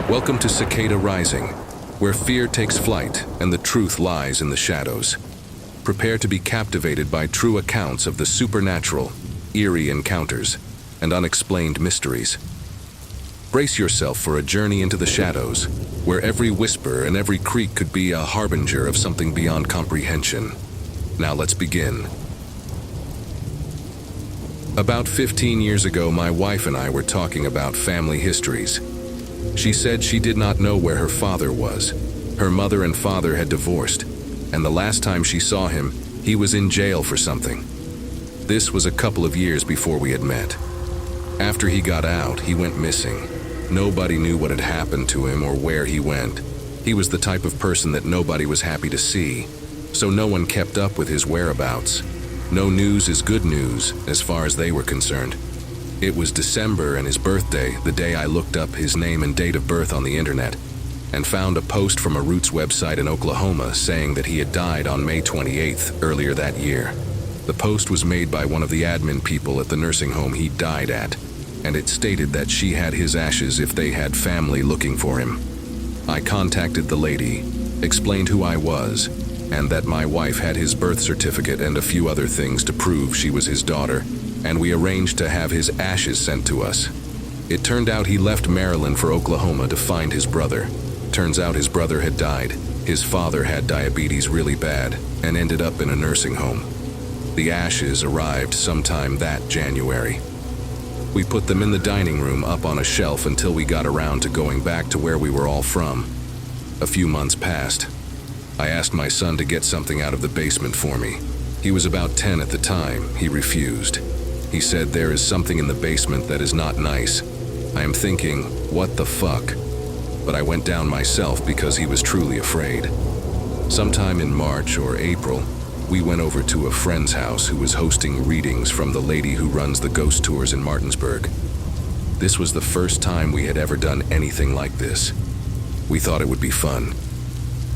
Welcome to Cicada Rising, where fear takes flight and the truth lies in the shadows. Prepare to be captivated by true accounts of the supernatural, eerie encounters, and unexplained mysteries. Brace yourself for a journey into the shadows, where every whisper and every creak could be a harbinger of something beyond comprehension. Now let's begin. About 15 years ago, my wife and I were talking about family histories. She said she did not know where her father was. Her mother and father had divorced, and the last time she saw him, he was in jail for something. This was a couple of years before we had met. After he got out, he went missing. Nobody knew what had happened to him or where he went. He was the type of person that nobody was happy to see, so no one kept up with his whereabouts. No news is good news, as far as they were concerned. It was December and his birthday, the day I looked up his name and date of birth on the internet, and found a post from a Roots website in Oklahoma saying that he had died on May 28th, earlier that year. The post was made by one of the admin people at the nursing home he died at, and it stated that she had his ashes if they had family looking for him. I contacted the lady, explained who I was, and that my wife had his birth certificate and a few other things to prove she was his daughter, and we arranged to have his ashes sent to us. It turned out he left Maryland for Oklahoma to find his brother. Turns out his brother had died. His father had diabetes really bad and ended up in a nursing home. The ashes arrived sometime that January. We put them in the dining room up on a shelf until we got around to going back to where we were all from. A few months passed. I asked my son to get something out of the basement for me. He was about 10 at the time. He refused. He said, "There is something in the basement that is not nice." I am thinking, what the fuck? But I went down myself because he was truly afraid. Sometime in March or April, we went over to a friend's house who was hosting readings from the lady who runs the ghost tours in Martinsburg. This was the first time we had ever done anything like this. We thought it would be fun.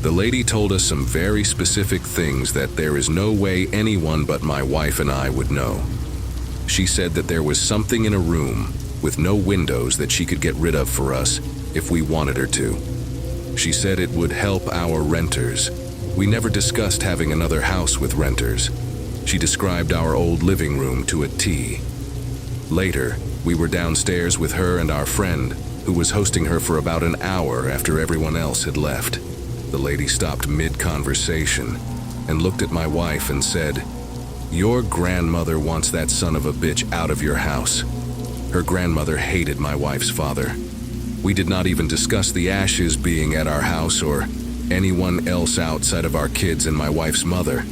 The lady told us some very specific things that there is no way anyone but my wife and I would know. She said that there was something in a room with no windows that she could get rid of for us if we wanted her to. She said it would help our renters. We never discussed having another house with renters. She described our old living room to a T. Later, we were downstairs with her and our friend, who was hosting her for about an hour after everyone else had left. The lady stopped mid-conversation and looked at my wife and said, "Your grandmother wants that son of a bitch out of your house." Her grandmother hated my wife's father. We did not even discuss the ashes being at our house or anyone else outside of our kids and my wife's mother.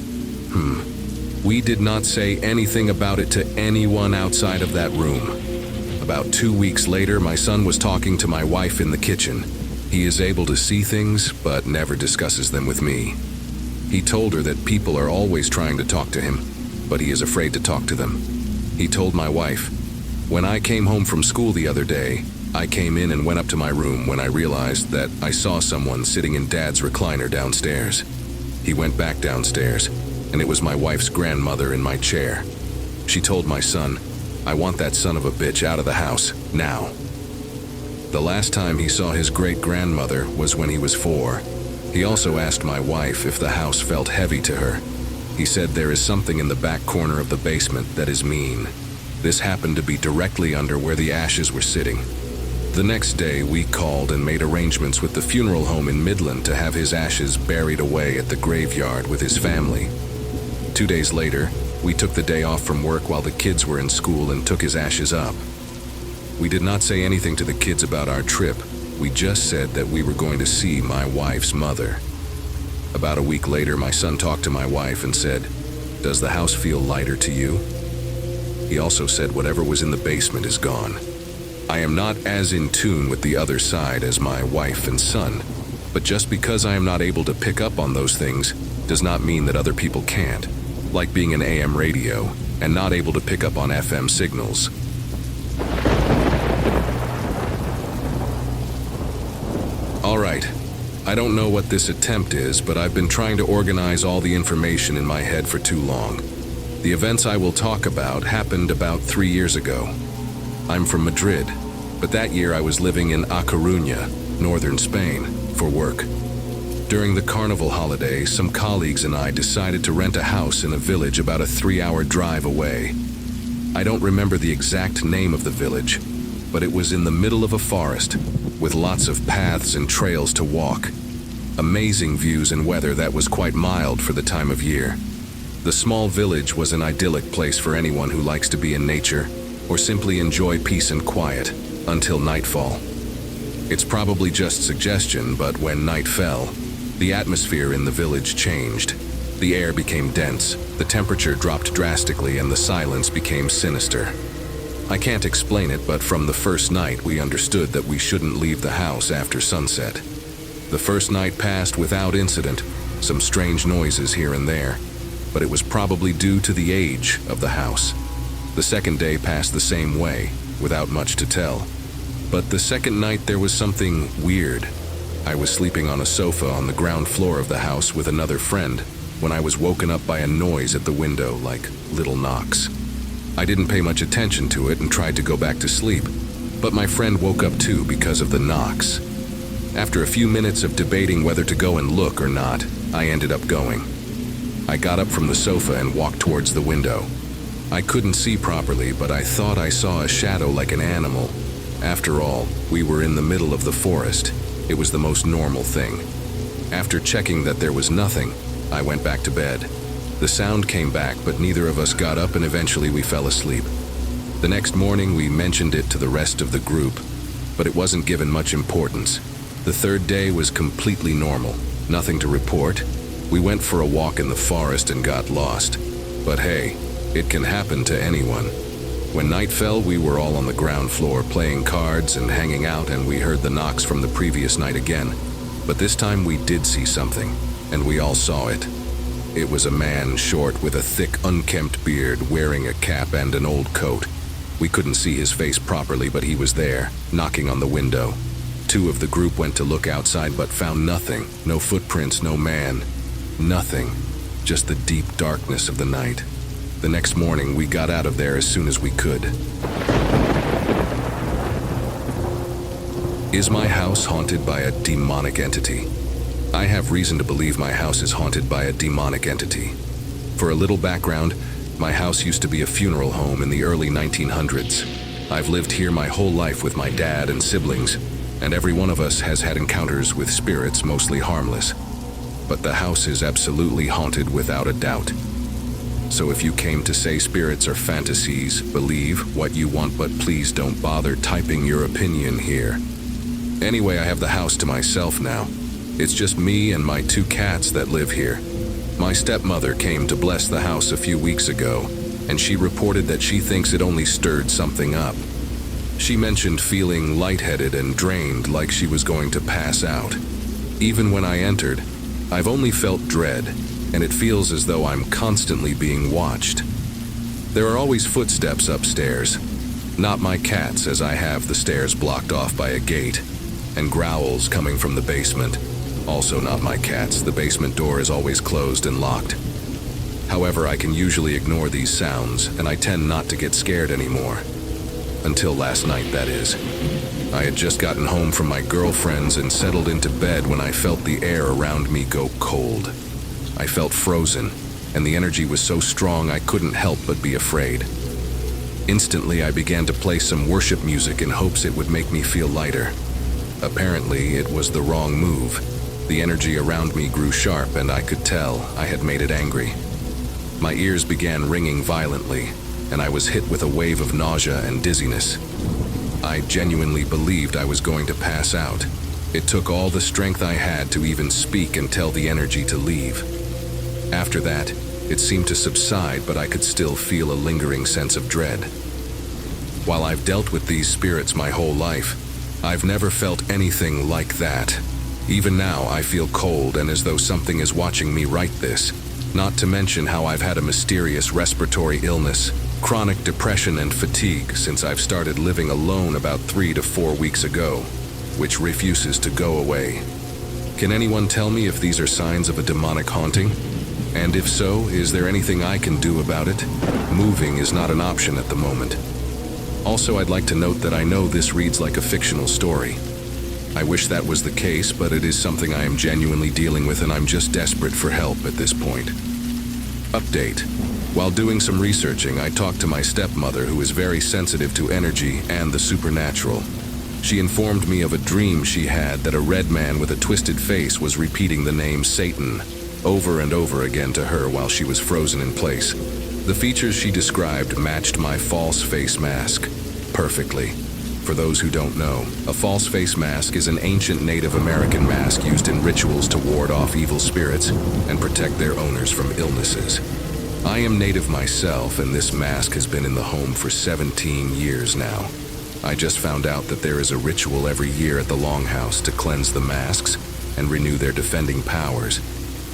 We did not say anything about it to anyone outside of that room. About 2 weeks later, my son was talking to my wife in the kitchen. He is able to see things, but never discusses them with me. He told her that people are always trying to talk to him, but he is afraid to talk to them. He told my wife, "When I came home from school the other day, I came in and went up to my room when I realized that I saw someone sitting in Dad's recliner downstairs." He went back downstairs, and it was my wife's grandmother in my chair. She told my son, "I want that son of a bitch out of the house, now." The last time he saw his great-grandmother was when he was 4. He also asked my wife if the house felt heavy to her. He said there is something in the back corner of the basement that is mean. This happened to be directly under where the ashes were sitting. The next day, we called and made arrangements with the funeral home in Midland to have his ashes buried away at the graveyard with his family. 2 days later, we took the day off from work while the kids were in school and took his ashes up. We did not say anything to the kids about our trip. We just said that we were going to see my wife's mother. About a week later, my son talked to my wife and said, "Does the house feel lighter to you?" He also said whatever was in the basement is gone. I am not as in tune with the other side as my wife and son, but just because I am not able to pick up on those things does not mean that other people can't, like being an AM radio and not able to pick up on FM signals. All right, I don't know what this attempt is, but I've been trying to organize all the information in my head for too long. The events I will talk about happened about 3 years ago. I'm from Madrid, but that year I was living in A Coruña, northern Spain, for work. During the carnival holiday, some colleagues and I decided to rent a house in a village about a 3-hour drive away. I don't remember the exact name of the village, but it was in the middle of a forest, with lots of paths and trails to walk. Amazing views and weather that was quite mild for the time of year. The small village was an idyllic place for anyone who likes to be in nature, or simply enjoy peace and quiet, until nightfall. It's probably just suggestion, but when night fell, the atmosphere in the village changed. The air became dense, the temperature dropped drastically, and the silence became sinister. I can't explain it, but from the first night we understood that we shouldn't leave the house after sunset. The first night passed without incident, some strange noises here and there, but it was probably due to the age of the house. The second day passed the same way, without much to tell. But the second night there was something weird. I was sleeping on a sofa on the ground floor of the house with another friend when I was woken up by a noise at the window, like little knocks. I didn't pay much attention to it and tried to go back to sleep, but my friend woke up too because of the knocks. After a few minutes of debating whether to go and look or not, I ended up going. I got up from the sofa and walked towards the window. I couldn't see properly, but I thought I saw a shadow like an animal. After all, we were in the middle of the forest. It was the most normal thing. After checking that there was nothing, I went back to bed. The sound came back, but neither of us got up, and eventually we fell asleep. The next morning we mentioned it to the rest of the group, but it wasn't given much importance. The third day was completely normal, nothing to report. We went for a walk in the forest and got lost. But hey, it can happen to anyone. When night fell, we were all on the ground floor playing cards and hanging out, and we heard the knocks from the previous night again. But this time we did see something, and we all saw it. It was a man, short, with a thick, unkempt beard, wearing a cap and an old coat. We couldn't see his face properly, but he was there, knocking on the window. Two of the group went to look outside but found nothing. No footprints, no man. Nothing. Just the deep darkness of the night. The next morning, we got out of there as soon as we could. Is my house haunted by a demonic entity? I have reason to believe my house is haunted by a demonic entity. For a little background, my house used to be a funeral home in the early 1900s. I've lived here my whole life with my dad and siblings, and every one of us has had encounters with spirits, mostly harmless. But the house is absolutely haunted without a doubt. So if you came to say spirits are fantasies, believe what you want, but please don't bother typing your opinion here. Anyway, I have the house to myself now. It's just me and my 2 cats that live here. My stepmother came to bless the house a few weeks ago, and she reported that she thinks it only stirred something up. She mentioned feeling lightheaded and drained, like she was going to pass out. Even when I entered, I've only felt dread, and it feels as though I'm constantly being watched. There are always footsteps upstairs. Not my cats, as I have the stairs blocked off by a gate, and growls coming from the basement. Also not my cats, the basement door is always closed and locked. However, I can usually ignore these sounds, and I tend not to get scared anymore. Until last night, that is. I had just gotten home from my girlfriend's and settled into bed when I felt the air around me go cold. I felt frozen, and the energy was so strong I couldn't help but be afraid. Instantly, I began to play some worship music in hopes it would make me feel lighter. Apparently, it was the wrong move. The energy around me grew sharp, and I could tell I had made it angry. My ears began ringing violently, and I was hit with a wave of nausea and dizziness. I genuinely believed I was going to pass out. It took all the strength I had to even speak and tell the energy to leave. After that, it seemed to subside, but I could still feel a lingering sense of dread. While I've dealt with these spirits my whole life, I've never felt anything like that. Even now, I feel cold and as though something is watching me write this. Not to mention how I've had a mysterious respiratory illness, chronic depression and fatigue since I've started living alone about 3 to 4 weeks ago, which refuses to go away. Can anyone tell me if these are signs of a demonic haunting? And if so, is there anything I can do about it? Moving is not an option at the moment. Also, I'd like to note that I know this reads like a fictional story. I wish that was the case, but it is something I am genuinely dealing with and I'm just desperate for help at this point. Update. While doing some researching, I talked to my stepmother, who is very sensitive to energy and the supernatural. She informed me of a dream she had that a red man with a twisted face was repeating the name Satan over and over again to her while she was frozen in place. The features she described matched my false face mask perfectly. For those who don't know, a false face mask is an ancient Native American mask used in rituals to ward off evil spirits and protect their owners from illnesses. I am Native myself, and this mask has been in the home for 17 years now. I just found out that there is a ritual every year at the Longhouse to cleanse the masks and renew their defending powers.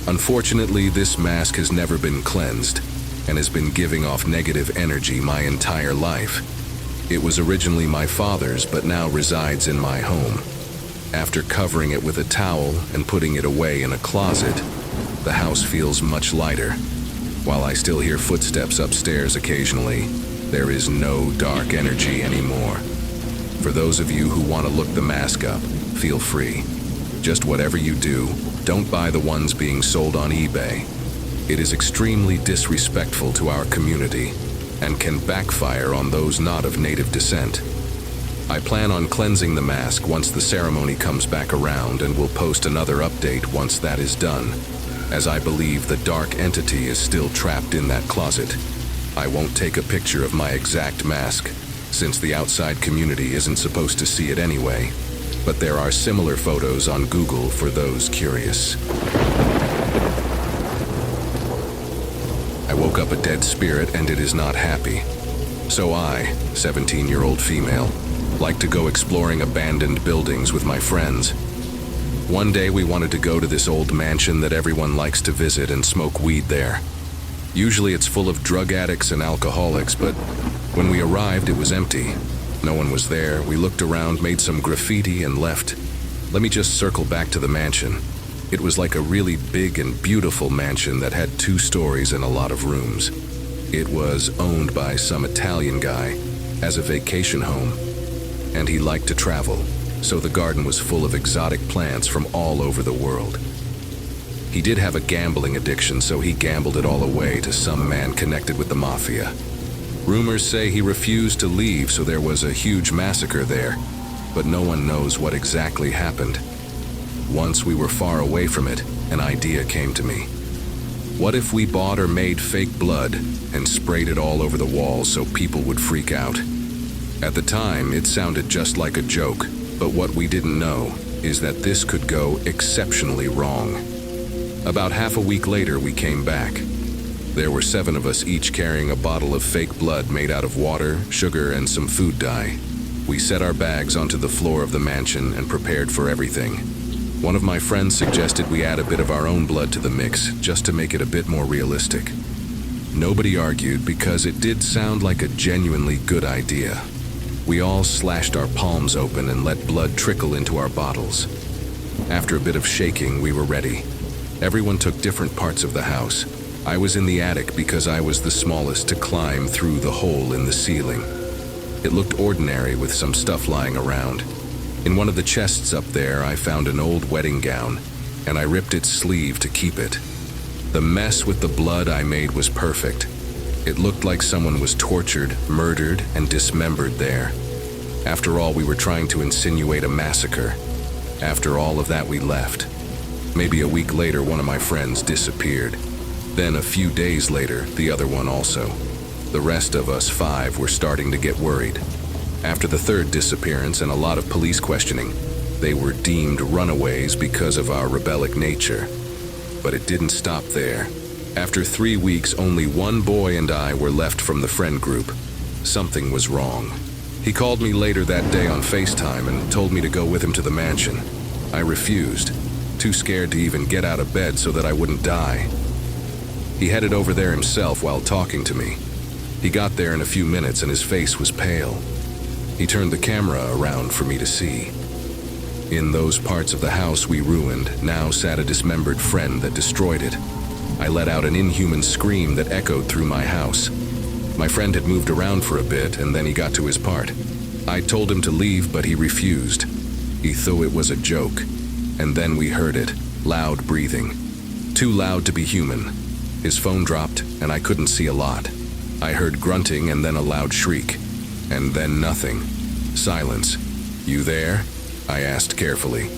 Unfortunately, this mask has never been cleansed and has been giving off negative energy my entire life. It was originally my father's, but now resides in my home. After covering it with a towel and putting it away in a closet, the house feels much lighter. While I still hear footsteps upstairs occasionally, there is no dark energy anymore. For those of you who want to look the mask up, feel free. Just whatever you do, don't buy the ones being sold on eBay. It is extremely disrespectful to our community and can backfire on those not of native descent. I plan on cleansing the mask once the ceremony comes back around, and will post another update once that is done, as I believe the dark entity is still trapped in that closet. I won't take a picture of my exact mask, since the outside community isn't supposed to see it anyway, but there are similar photos on Google for those curious. I woke up a dead spirit and it is not happy. So I, 17-year-old female, like to go exploring abandoned buildings with my friends. One day we wanted to go to this old mansion that everyone likes to visit and smoke weed there. Usually it's full of drug addicts and alcoholics, but when we arrived it was empty. No one was there. We looked around, made some graffiti, and left. Let me just circle back to the mansion. It was like a really big and beautiful mansion that had 2 stories and a lot of rooms. It was owned by some Italian guy as a vacation home, and he liked to travel, so the garden was full of exotic plants from all over the world. He did have a gambling addiction, so he gambled it all away to some man connected with the mafia. Rumors say he refused to leave, so there was a huge massacre there, but no one knows what exactly happened. Once we were far away from it, an idea came to me. What if we bought or made fake blood and sprayed it all over the walls so people would freak out? At the time, it sounded just like a joke, but what we didn't know is that this could go exceptionally wrong. About half a week later, we came back. There were 7 of us, each carrying a bottle of fake blood made out of water, sugar, and some food dye. We set our bags onto the floor of the mansion and prepared for everything. One of my friends suggested we add a bit of our own blood to the mix, just to make it a bit more realistic. Nobody argued because it did sound like a genuinely good idea. We all slashed our palms open and let blood trickle into our bottles. After a bit of shaking, we were ready. Everyone took different parts of the house. I was in the attic because I was the smallest to climb through the hole in the ceiling. It looked ordinary with some stuff lying around. In one of the chests up there, I found an old wedding gown, and I ripped its sleeve to keep it. The mess with the blood I made was perfect. It looked like someone was tortured, murdered, and dismembered there. After all, we were trying to insinuate a massacre. After all of that, we left. Maybe a week later, one of my friends disappeared. Then a few days later, the other one also. The rest of us 5 were starting to get worried. After the 3rd disappearance and a lot of police questioning, they were deemed runaways because of our rebellic nature. But it didn't stop there. After 3 weeks, only one boy and I were left from the friend group. Something was wrong. He called me later that day on FaceTime and told me to go with him to the mansion. I refused, too scared to even get out of bed so that I wouldn't die. He headed over there himself while talking to me. He got there in a few minutes and his face was pale. He turned the camera around for me to see. In those parts of the house we ruined, now sat a dismembered friend that destroyed it. I let out an inhuman scream that echoed through my house. My friend had moved around for a bit, and then he got to his part. I told him to leave, but he refused. He thought it was a joke, and then we heard it, loud breathing. Too loud to be human. His phone dropped, and I couldn't see a lot. I heard grunting and then a loud shriek, and then nothing. Silence. "You there?" I asked carefully.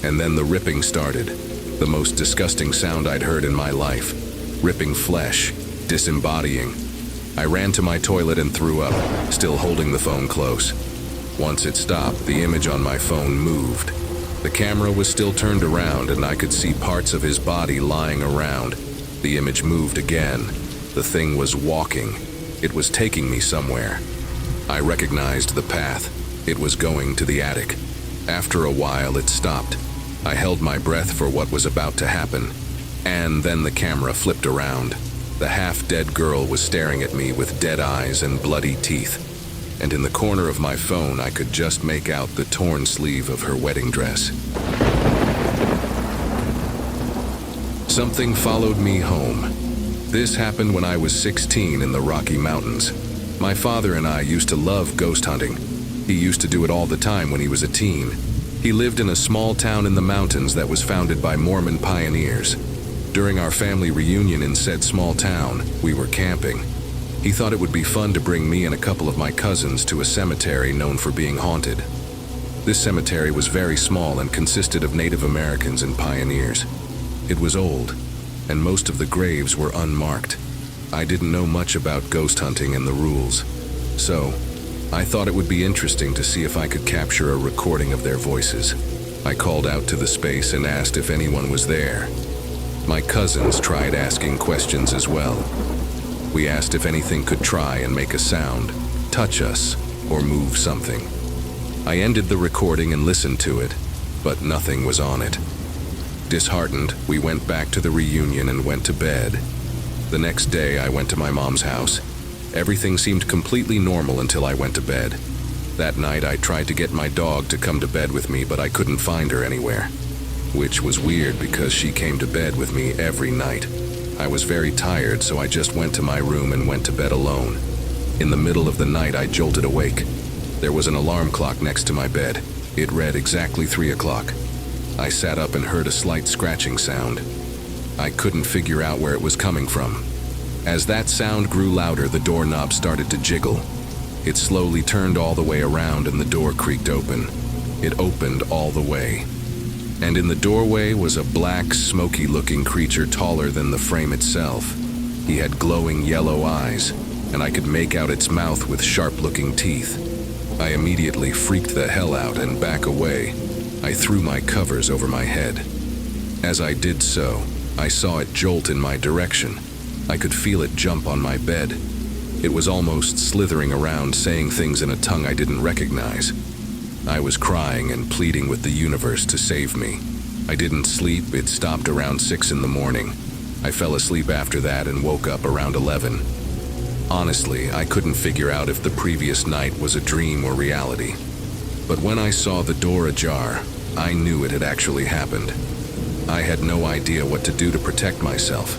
And then the ripping started, the most disgusting sound I'd heard in my life. Ripping flesh, disembodying. I ran to my toilet and threw up, still holding the phone close. Once it stopped, the image on my phone moved. The camera was still turned around and I could see parts of his body lying around. The image moved again. The thing was walking. It was taking me somewhere. I recognized the path. It was going to the attic. After a while, it stopped. I held my breath for what was about to happen. And then the camera flipped around. The half-dead girl was staring at me with dead eyes and bloody teeth. And in the corner of my phone, I could just make out the torn sleeve of her wedding dress. Something followed me home. This happened when I was 16 in the Rocky Mountains. My father and I used to love ghost hunting. He used to do it all the time when he was a teen. He lived in a small town in the mountains that was founded by Mormon pioneers. During our family reunion in said small town, we were camping. He thought it would be fun to bring me and a couple of my cousins to a cemetery known for being haunted. This cemetery was very small and consisted of Native Americans and pioneers. It was old, and most of the graves were unmarked. I didn't know much about ghost hunting and the rules, so I thought it would be interesting to see if I could capture a recording of their voices. I called out to the space and asked if anyone was there. My cousins tried asking questions as well. We asked if anything could try and make a sound, touch us, or move something. I ended the recording and listened to it, but nothing was on it. Disheartened, we went back to the reunion and went to bed. The next day, I went to my mom's house. Everything seemed completely normal until I went to bed. That night, I tried to get my dog to come to bed with me, but I couldn't find her anywhere. Which was weird because she came to bed with me every night. I was very tired, so I just went to my room and went to bed alone. In the middle of the night, I jolted awake. There was an alarm clock next to my bed. It read exactly 3 o'clock. I sat up and heard a slight scratching sound. I couldn't figure out where it was coming from. As that sound grew louder, the doorknob started to jiggle. It slowly turned all the way around and the door creaked open. It opened all the way. And in the doorway was a black, smoky-looking creature taller than the frame itself. He had glowing yellow eyes, and I could make out its mouth with sharp-looking teeth. I immediately freaked the hell out and back away. I threw my covers over my head. As I did so, I saw it jolt in my direction. I could feel it jump on my bed. It was almost slithering around, saying things in a tongue I didn't recognize. I was crying and pleading with the universe to save me. I didn't sleep. It stopped around 6 in the morning. I fell asleep after that and woke up around 11. Honestly, I couldn't figure out if the previous night was a dream or reality. But when I saw the door ajar, I knew it had actually happened. I had no idea what to do to protect myself.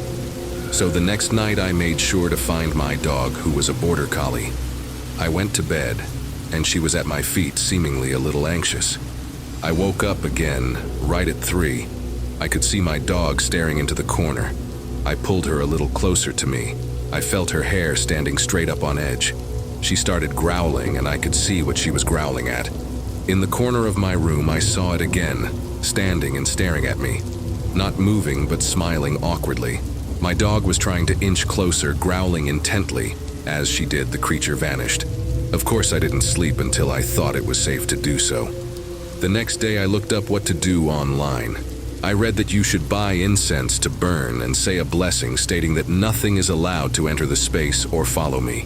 So the next night I made sure to find my dog, who was a border collie. I went to bed, and she was at my feet, seemingly a little anxious. I woke up again, right at 3. I could see my dog staring into the corner. I pulled her a little closer to me. I felt her hair standing straight up on edge. She started growling, and I could see what she was growling at. In the corner of my room, I saw it again, standing and staring at me. Not moving, but smiling awkwardly. My dog was trying to inch closer, growling intently. As she did, the creature vanished. Of course, I didn't sleep until I thought it was safe to do so. The next day, I looked up what to do online. I read that you should buy incense to burn and say a blessing stating that nothing is allowed to enter the space or follow me.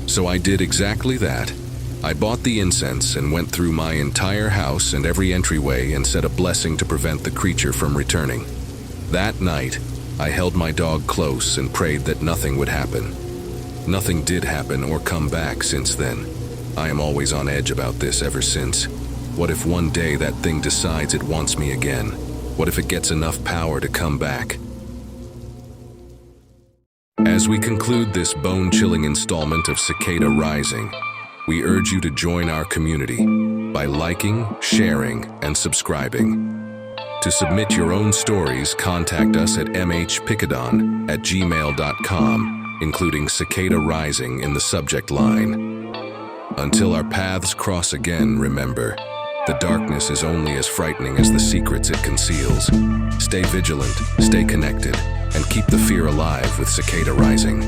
So I did exactly that. I bought the incense and went through my entire house and every entryway and said a blessing to prevent the creature from returning. That night, I held my dog close and prayed that nothing would happen. Nothing did happen or come back since then. I am always on edge about this ever since. What if one day that thing decides it wants me again? What if it gets enough power to come back? As we conclude this bone-chilling installment of Cicada Rising, we urge you to join our community. by liking, sharing, and subscribing. To submit your own stories, contact us at mhpicadon@gmail.com, including cicada rising in the subject line. Until our paths cross again, remember, the darkness is only as frightening as the secrets it conceals. Stay vigilant, stay connected, and keep the fear alive with Cicada Rising.